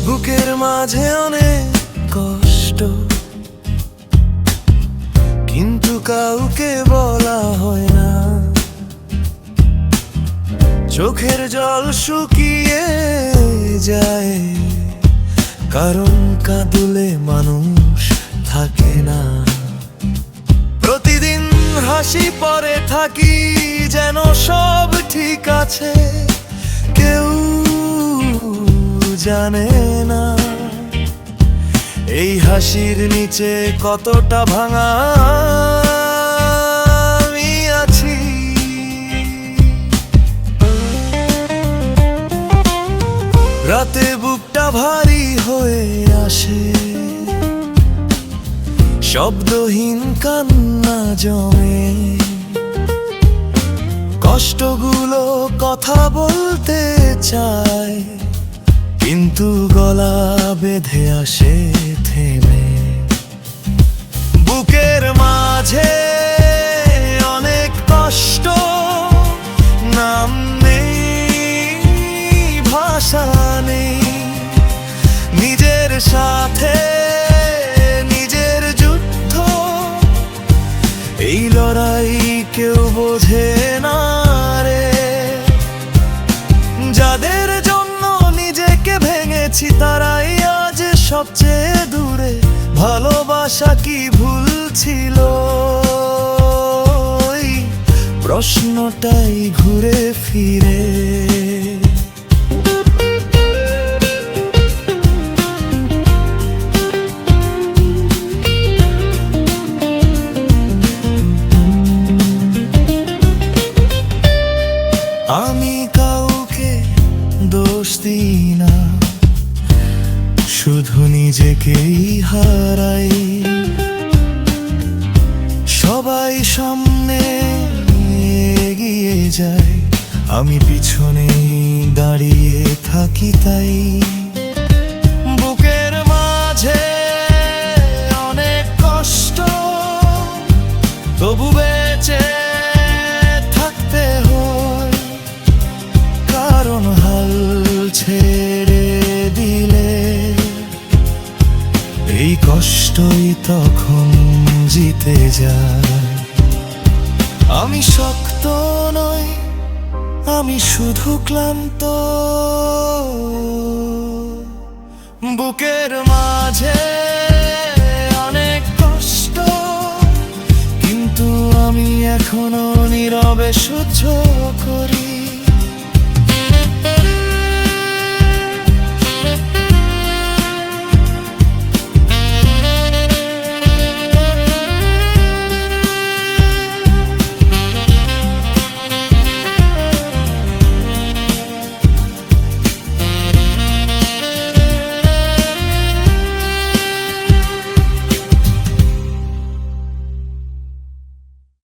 বুকের মাঝে অনেক কষ্ট, কিন্তু কাউকে বলা হয় না। চোখের জল শুকিয়ে যায়, কারণ কাঁদলে মানুষ থাকে না। প্রতিদিন হাসি পরে থাকি যেন সব ঠিক আছে, কেউ জানে না এই হাসির নিচে কতটা ভাঙা আমি আছি। রাতে বুকটা ভারী হয়ে আসে, শব্দহীন কান্না জমে। কষ্টগুলো কথা বলতে চায়, কিন্তু গলা বেঁধে আসে থেমে। বুকের মাঝে অনেক কষ্ট, নাম নেই, ভাষা নেই। নিজের সাথে নিজের যুদ্ধ, এই লড়াই কেউ বোঝে না রে। যাদের জন্য নিজেকে ভেঙেছি তারাই আজ সবচেয়ে দূরে। ভালোবাসা কি ভুল ছিল, এই প্রশ্নটাই ঘুরে ফিরে। আমি কাউকে দোষ দিই না, শুধু নিজেকেই হারাই। সবাই সামনে এগিয়ে যায়, আমি পিছনে দাঁড়িয়ে থাকি তাই। বুকের মাঝে অনেক কষ্ট, তবু বেঁচে থাকতে হয়। কারণ হাল ছেড়ে দিলে এই কষ্টই তখন জিতে যায়। আমি শক্ত নই, আমি শুধু ক্লান্ত। বুকের মাঝে অনেক কষ্ট, কিন্তু আমি এখনো নীরবে সহ্য করি।